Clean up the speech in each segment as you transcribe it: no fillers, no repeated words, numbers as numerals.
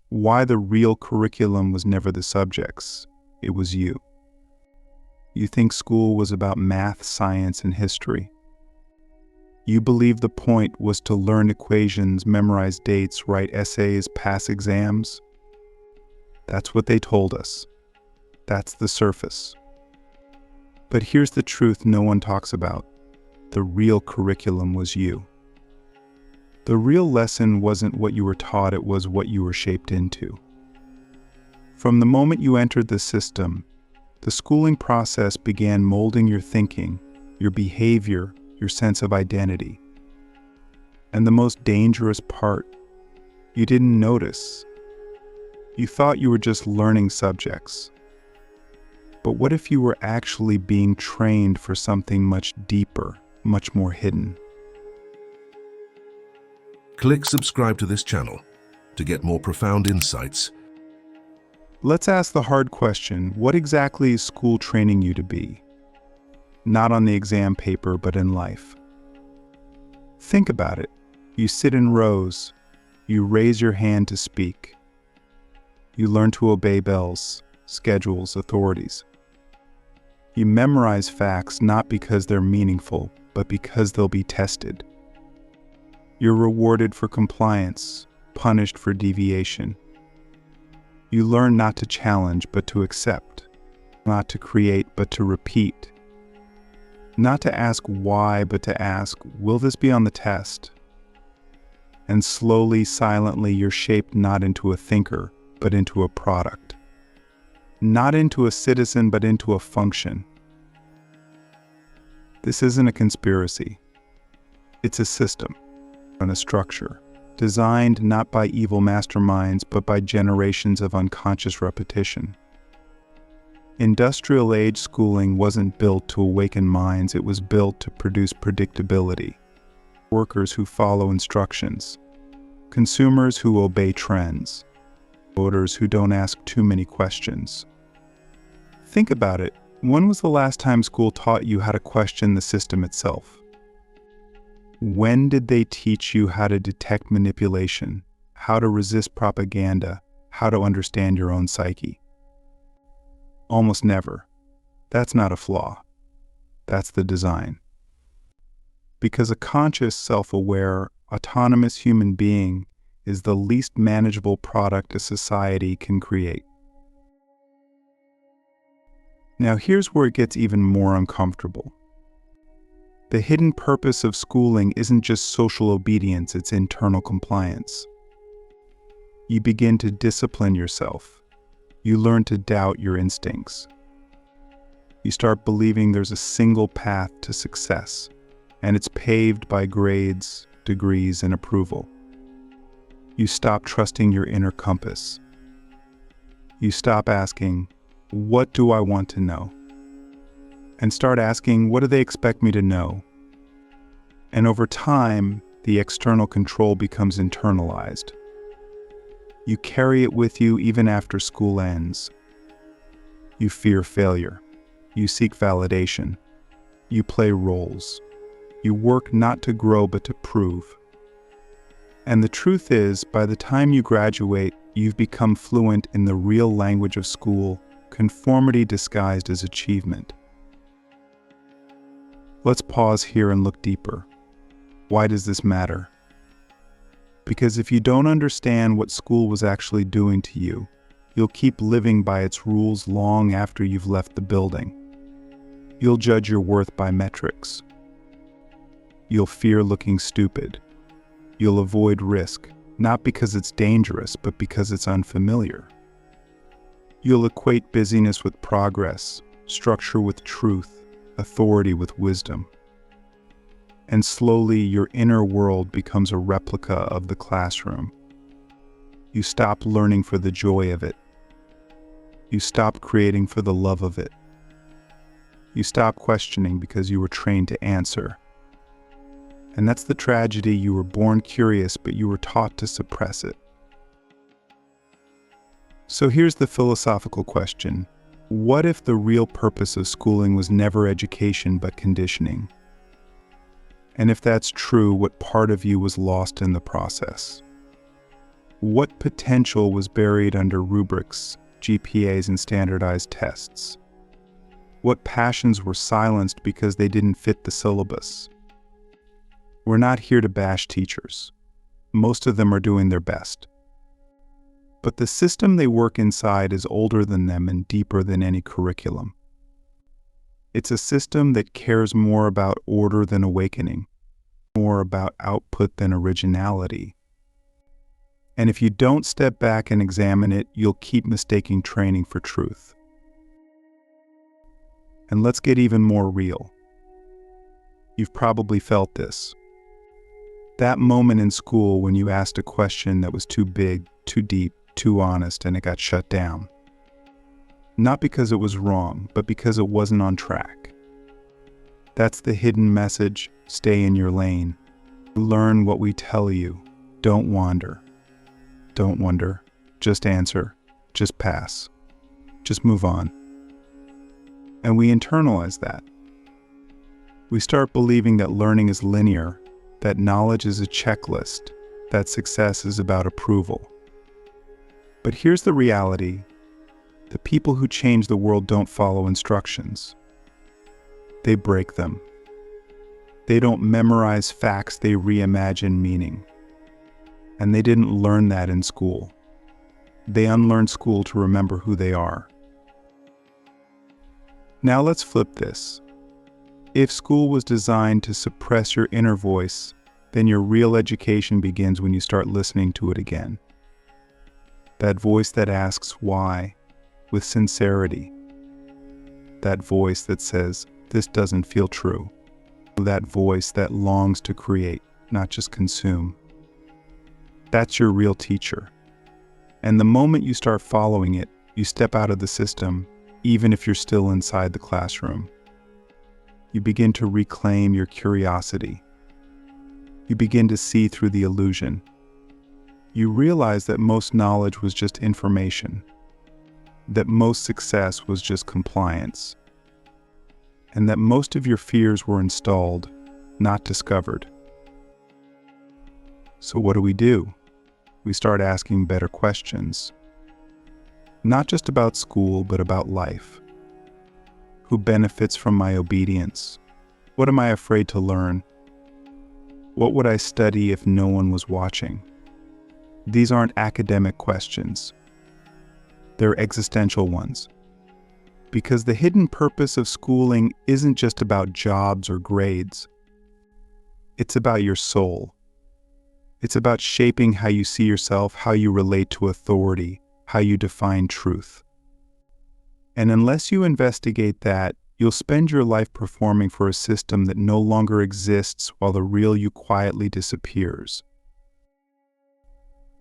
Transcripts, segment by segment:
why the real curriculum was never the subjects, it was you. You think school was about math, science, and history. You believe the point was to learn equations, memorize dates, write essays, pass exams. That's what they told us. That's the surface. But here's the truth no one talks about. The real curriculum was you. The real lesson wasn't what you were taught, it was what you were shaped into. From the moment you entered the system, the schooling process began molding your thinking, your behavior, your sense of identity. And the most dangerous part, you didn't notice. You thought you were just learning subjects. But what if you were actually being trained for something much deeper, much more hidden? Click subscribe to this channel to get more profound insights. Let's ask the hard question, what exactly is school training you to be? Not on the exam paper, but in life. Think about it. You sit in rows. You raise your hand to speak. You learn to obey bells, schedules, authorities. You memorize facts not because they're meaningful, but because they'll be tested. You're rewarded for compliance, punished for deviation. You learn not to challenge, but to accept. Not to create, but to repeat. Not to ask why, but to ask, will this be on the test? And slowly, silently, you're shaped not into a thinker, but into a product. Not into a citizen, but into a function. This isn't a conspiracy. It's a system and a structure, designed not by evil masterminds, but by generations of unconscious repetition. Industrial age schooling wasn't built to awaken minds, it was built to produce predictability. Workers who follow instructions, consumers who obey trends, voters who don't ask too many questions. Think about it. When was the last time school taught you how to question the system itself? When did they teach you how to detect manipulation, how to resist propaganda, how to understand your own psyche? Almost never. That's not a flaw. That's the design. Because a conscious, self-aware, autonomous human being is the least manageable product a society can create. Now here's where it gets even more uncomfortable. The hidden purpose of schooling isn't just social obedience, it's internal compliance. You begin to discipline yourself. You learn to doubt your instincts. You start believing there's a single path to success, and it's paved by grades, degrees, and approval. You stop trusting your inner compass. You stop asking, what do I want to know? And start asking, what do they expect me to know? And over time, the external control becomes internalized. You carry it with you even after school ends. You fear failure. You seek validation. You play roles. You work not to grow but to prove. And the truth is, by the time you graduate, you've become fluent in the real language of school, conformity disguised as achievement. Let's pause here and look deeper. Why does this matter? Because if you don't understand what school was actually doing to you, you'll keep living by its rules long after you've left the building. You'll judge your worth by metrics. You'll fear looking stupid. You'll avoid risk, not because it's dangerous, but because it's unfamiliar. You'll equate busyness with progress, structure with truth, authority with wisdom. And slowly your inner world becomes a replica of the classroom. You stop learning for the joy of it. You stop creating for the love of it. You stop questioning because you were trained to answer. And that's the tragedy. You were born curious, but you were taught to suppress it. So here's the philosophical question. What if the real purpose of schooling was never education but conditioning? And if that's true, what part of you was lost in the process? What potential was buried under rubrics, GPAs, and standardized tests? What passions were silenced because they didn't fit the syllabus? We're not here to bash teachers. Most of them are doing their best. But the system they work inside is older than them and deeper than any curriculum. It's a system that cares more about order than awakening, more about output than originality. And if you don't step back and examine it, you'll keep mistaking training for truth. And let's get even more real. You've probably felt this. That moment in school when you asked a question that was too big, too deep, too honest, and it got shut down. Not because it was wrong, but because it wasn't on track. That's the hidden message: stay in your lane. Learn what we tell you. Don't wander. Don't wonder. Just answer. Just pass. Just move on. And we internalize that. We start believing that learning is linear, that knowledge is a checklist, that success is about approval. But here's the reality. The people who change the world don't follow instructions. They break them. They don't memorize facts, they reimagine meaning. And they didn't learn that in school. They unlearned school to remember who they are. Now let's flip this. If school was designed to suppress your inner voice, then your real education begins when you start listening to it again. That voice that asks why, with sincerity. That voice that says, this doesn't feel true. That voice that longs to create, not just consume. That's your real teacher. And the moment you start following it, you step out of the system, even if you're still inside the classroom. You begin to reclaim your curiosity. You begin to see through the illusion. You realize that most knowledge was just information, that most success was just compliance, and that most of your fears were installed, not discovered. So what do? We start asking better questions. Not just about school, but about life. Who benefits from my obedience? What am I afraid to learn? What would I study if no one was watching? These aren't academic questions. They're existential ones. Because the hidden purpose of schooling isn't just about jobs or grades. It's about your soul. It's about shaping how you see yourself, how you relate to authority, how you define truth. And unless you investigate that, you'll spend your life performing for a system that no longer exists while the real you quietly disappears.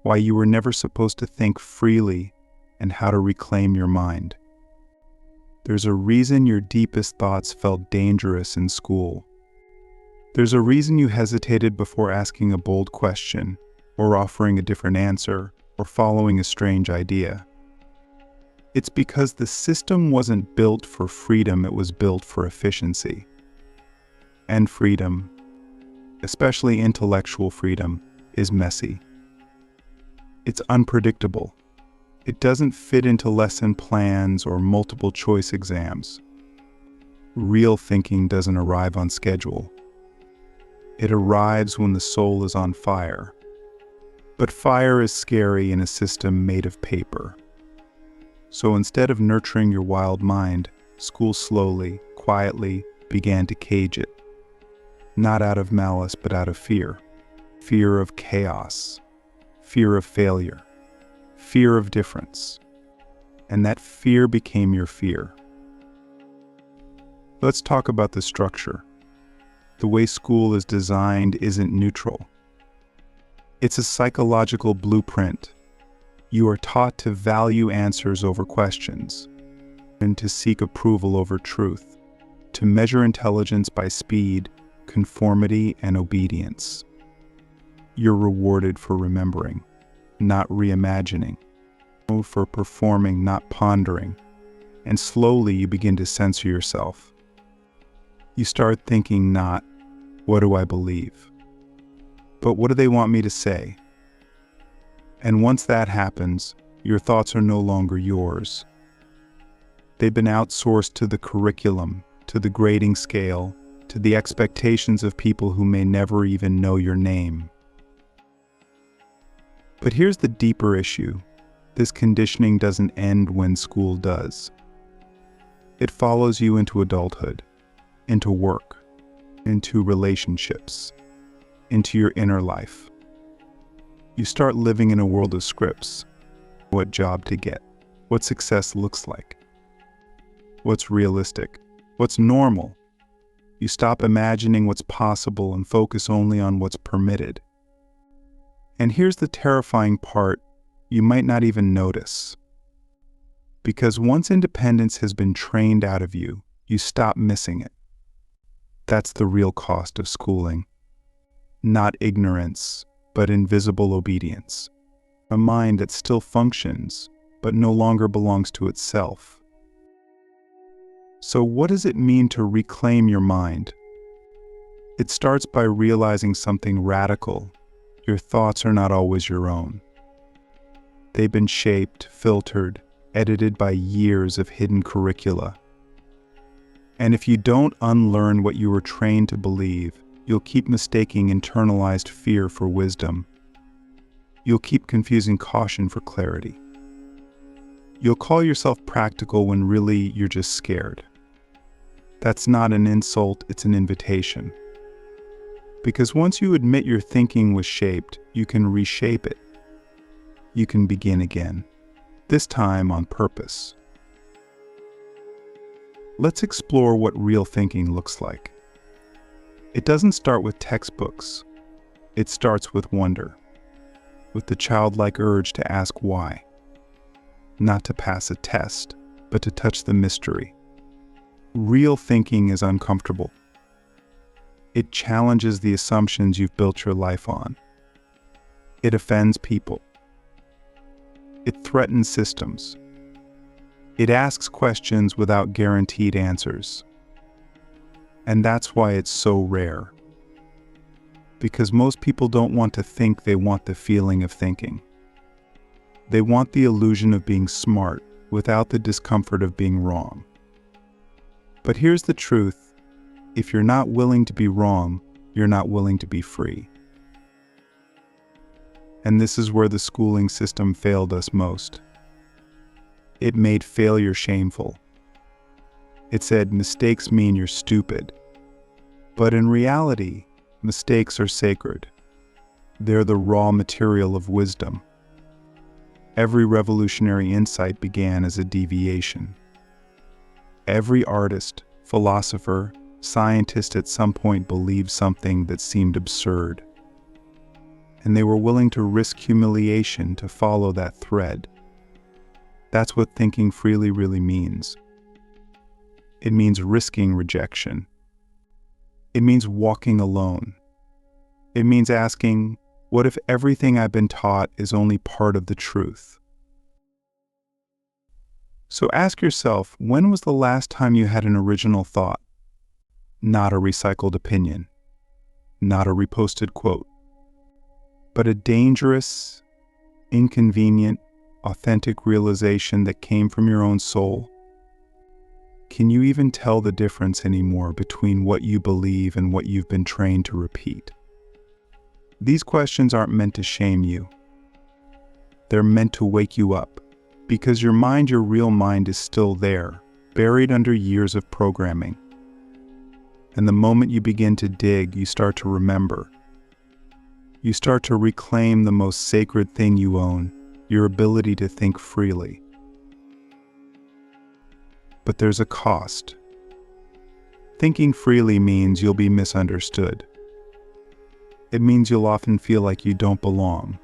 Why you were never supposed to think freely and how to reclaim your mind. There's a reason your deepest thoughts felt dangerous in school. There's a reason you hesitated before asking a bold question, or offering a different answer, or following a strange idea. It's because the system wasn't built for freedom, it was built for efficiency. And freedom, especially intellectual freedom, is messy. It's unpredictable. It doesn't fit into lesson plans or multiple choice exams. Real thinking doesn't arrive on schedule. It arrives when the soul is on fire. But fire is scary in a system made of paper. So instead of nurturing your wild mind, school slowly, quietly began to cage it. Not out of malice, but out of fear. Fear of chaos. Fear of failure. Fear of difference. And that fear became your fear. Let's talk about the structure. The way school is designed isn't neutral. It's a psychological blueprint. You are taught to value answers over questions, and to seek approval over truth, to measure intelligence by speed, conformity, and obedience. You're rewarded for remembering, not reimagining, for performing, not pondering, and slowly you begin to censor yourself. You start thinking not, what do I believe? But what do they want me to say? And once that happens, your thoughts are no longer yours. They've been outsourced to the curriculum, to the grading scale, to the expectations of people who may never even know your name. But here's the deeper issue. This conditioning doesn't end when school does. It follows you into adulthood, into work, into relationships, into your inner life. You start living in a world of scripts. What job to get, what success looks like, what's realistic, what's normal. You stop imagining what's possible and focus only on what's permitted. And here's the terrifying part you might not even notice. Because once independence has been trained out of you, you stop missing it. That's the real cost of schooling. Not ignorance, but invisible obedience. A mind that still functions, but no longer belongs to itself. So what does it mean to reclaim your mind? It starts by realizing something radical. Your thoughts are not always your own. They've been shaped, filtered, edited by years of hidden curricula. And if you don't unlearn what you were trained to believe, you'll keep mistaking internalized fear for wisdom. You'll keep confusing caution for clarity. You'll call yourself practical when really you're just scared. That's not an insult, it's an invitation. Because once you admit your thinking was shaped, you can reshape it. You can begin again, this time on purpose. Let's explore what real thinking looks like. It doesn't start with textbooks. It starts with wonder, with the childlike urge to ask why. Not to pass a test, but to touch the mystery. Real thinking is uncomfortable. It challenges the assumptions you've built your life on. It offends people. It threatens systems. It asks questions without guaranteed answers. And that's why it's so rare. Because most people don't want to think, they want the feeling of thinking. They want the illusion of being smart without the discomfort of being wrong. But here's the truth. If you're not willing to be wrong, you're not willing to be free. And this is where the schooling system failed us most. It made failure shameful. It said mistakes mean you're stupid. But in reality, mistakes are sacred. They're the raw material of wisdom. Every revolutionary insight began as a deviation. Every artist, philosopher, scientist at some point believed something that seemed absurd. And they were willing to risk humiliation to follow that thread. That's what thinking freely really means. It means risking rejection. It means walking alone. It means asking, what if everything I've been taught is only part of the truth? So ask yourself, when was the last time you had an original thought? Not a recycled opinion, not a reposted quote, but a dangerous, inconvenient, authentic realization that came from your own soul. Can you even tell the difference anymore between what you believe and what you've been trained to repeat? These questions aren't meant to shame you. They're meant to wake you up, because your mind, your real mind, is still there, buried under years of programming. And the moment you begin to dig, you start to remember. You start to reclaim the most sacred thing you own, your ability to think freely. But there's a cost. Thinking freely means you'll be misunderstood. It means you'll often feel like you don't belong,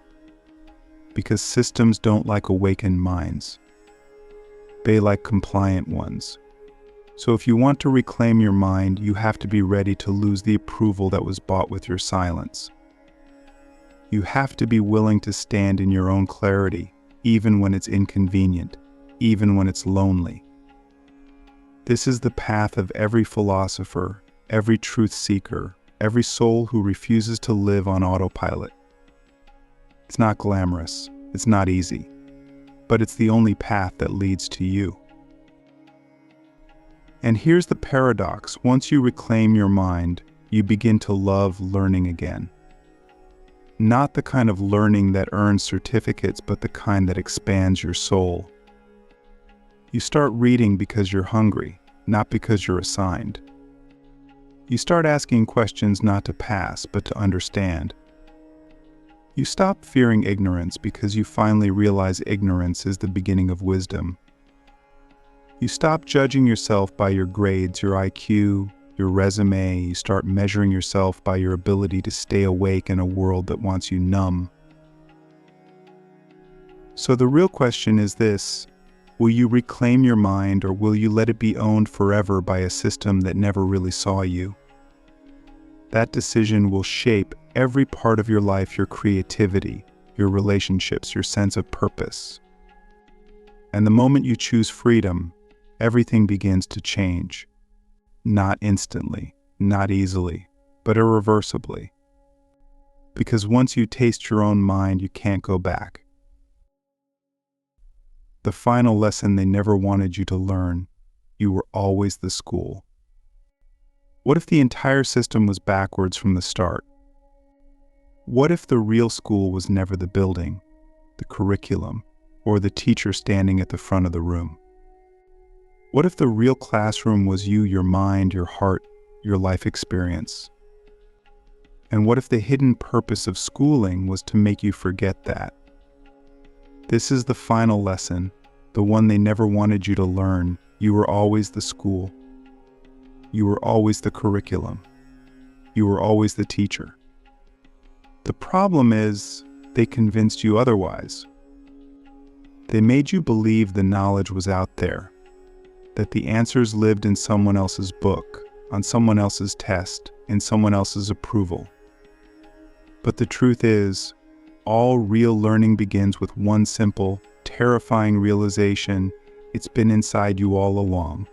because systems don't like awakened minds. They like compliant ones. So if you want to reclaim your mind, you have to be ready to lose the approval that was bought with your silence. You have to be willing to stand in your own clarity, even when it's inconvenient, even when it's lonely. This is the path of every philosopher, every truth seeker, every soul who refuses to live on autopilot. It's not glamorous, It's not easy, but it's the only path that leads to you. And here's the paradox. Once you reclaim your mind, you begin to love learning again. Not the kind of learning that earns certificates, but the kind that expands your soul. You start reading because you're hungry, not because you're assigned. You start asking questions not to pass, but to understand. You stop fearing ignorance because you finally realize ignorance is the beginning of wisdom. You stop judging yourself by your grades, your IQ, your resume. You start measuring yourself by your ability to stay awake in a world that wants you numb. So the real question is this: will you reclaim your mind, or will you let it be owned forever by a system that never really saw you? That decision will shape every part of your life, your creativity, your relationships, your sense of purpose. And the moment you choose freedom, everything begins to change. Not instantly, not easily, but irreversibly. Because once you taste your own mind, you can't go back. The final lesson they never wanted you to learn: you were always the school. What if the entire system was backwards from the start? What if the real school was never the building, the curriculum, or the teacher standing at the front of the room? What if the real classroom was you, your mind, your heart, your life experience? And what if the hidden purpose of schooling was to make you forget that? This is the final lesson, the one they never wanted you to learn. You were always the school. You were always the curriculum. You were always the teacher. The problem is, they convinced you otherwise. They made you believe the knowledge was out there, that the answers lived in someone else's book, on someone else's test, in someone else's approval. But the truth is, all real learning begins with one simple, terrifying realization: it's been inside you all along.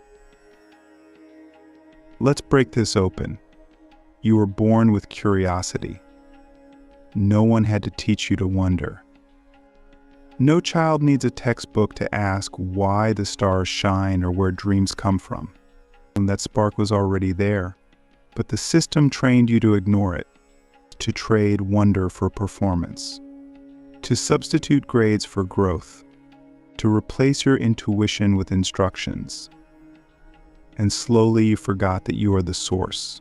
Let's break this open. You were born with curiosity. No one had to teach you to wonder. No child needs a textbook to ask why the stars shine or where dreams come from. And that spark was already there, but the system trained you to ignore it, to trade wonder for performance, to substitute grades for growth, to replace your intuition with instructions. And slowly you forgot that you are the source.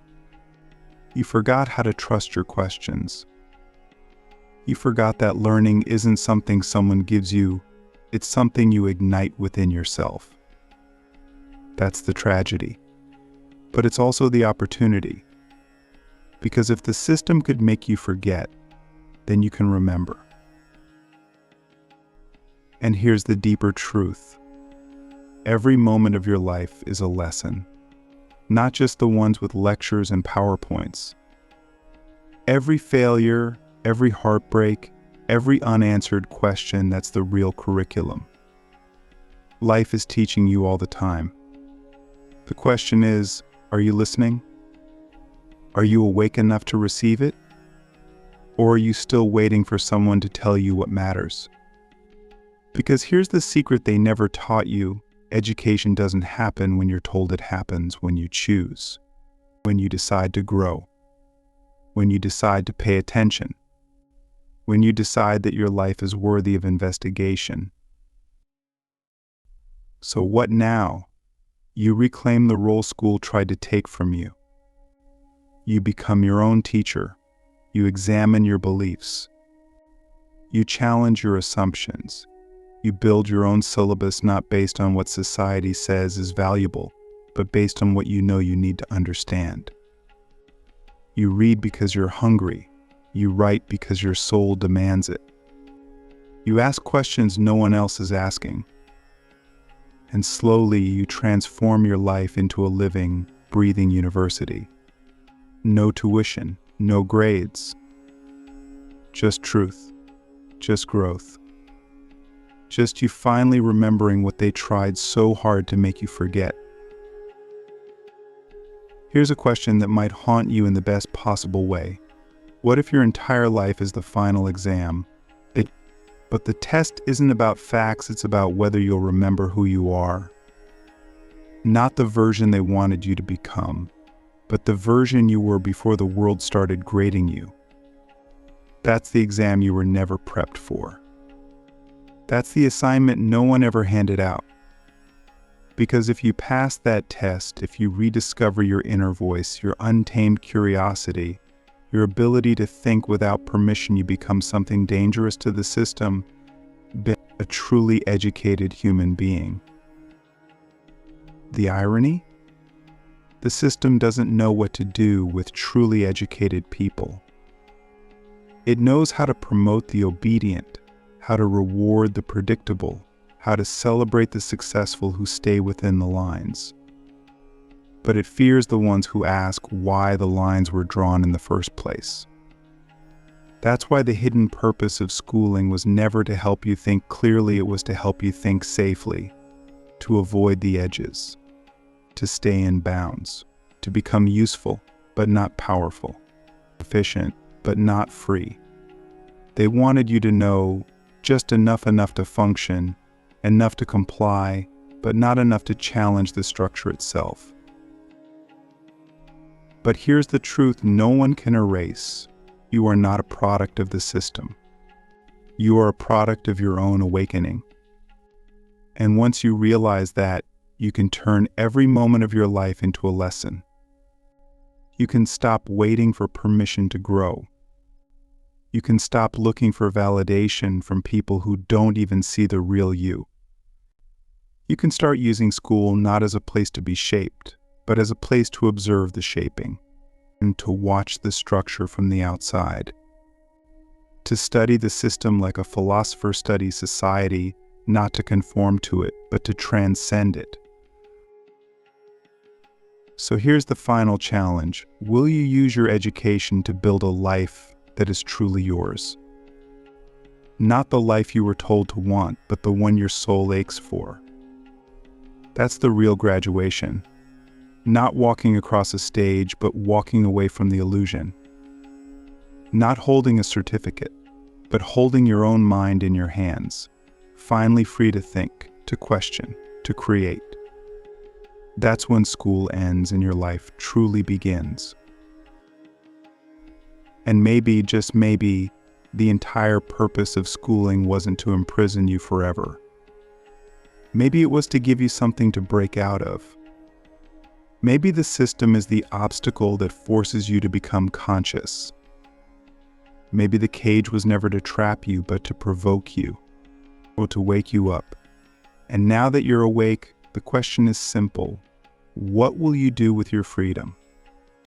You forgot how to trust your questions. You forgot that learning isn't something someone gives you, it's something you ignite within yourself. That's the tragedy. But it's also the opportunity. Because if the system could make you forget, then you can remember. And here's the deeper truth. Every moment of your life is a lesson, not just the ones with lectures and PowerPoints. Every failure, every heartbreak, every unanswered question, that's the real curriculum. Life is teaching you all the time. The question is, are you listening? Are you awake enough to receive it? Or are you still waiting for someone to tell you what matters? Because here's the secret they never taught you. Education doesn't happen when you're told it happens. When you choose, when you decide to grow, when you decide to pay attention, when you decide that your life is worthy of investigation. So what now? You reclaim the role school tried to take from you. You become your own teacher. You examine your beliefs. You challenge your assumptions. You build your own syllabus, not based on what society says is valuable, but based on what you know you need to understand. You read because you're hungry. You write because your soul demands it. You ask questions no one else is asking. And slowly you transform your life into a living, breathing university. No tuition, no grades. Just truth, just growth. Just you finally remembering what they tried so hard to make you forget. Here's a question that might haunt you in the best possible way. What if your entire life is the final exam, But the test isn't about facts, it's about whether you'll remember who you are. Not the version they wanted you to become, but the version you were before the world started grading you. That's the exam you were never prepped for. That's the assignment no one ever handed out. Because if you pass that test, if you rediscover your inner voice, your untamed curiosity, your ability to think without permission, you become something dangerous to the system, a truly educated human being. The irony? The system doesn't know what to do with truly educated people. It knows how to promote the obedient, how to reward the predictable, how to celebrate the successful who stay within the lines. But it fears the ones who ask why the lines were drawn in the first place. That's why the hidden purpose of schooling was never to help you think clearly, it was to help you think safely, to avoid the edges, to stay in bounds, to become useful but not powerful, efficient but not free. They wanted you to know just enough to function, enough to comply, but not enough to challenge the structure itself. But here's the truth no one can erase. You are not a product of the system. You are a product of your own awakening. And once you realize that, you can turn every moment of your life into a lesson. You can stop waiting for permission to grow. You can stop looking for validation from people who don't even see the real you. You can start using school not as a place to be shaped, but as a place to observe the shaping, and to watch the structure from the outside. To study the system like a philosopher studies society, not to conform to it, but to transcend it. So here's the final challenge. Will you use your education to build a life that is truly yours? Not the life you were told to want, but the one your soul aches for. That's the real graduation. Not walking across a stage, but walking away from the illusion. Not holding a certificate, but holding your own mind in your hands, finally free to think, to question, to create. That's when school ends and your life truly begins. And maybe, just maybe, the entire purpose of schooling wasn't to imprison you forever. Maybe it was to give you something to break out of. Maybe the system is the obstacle that forces you to become conscious. Maybe the cage was never to trap you, but to provoke you, or to wake you up. And now that you're awake, the question is simple. What will you do with your freedom?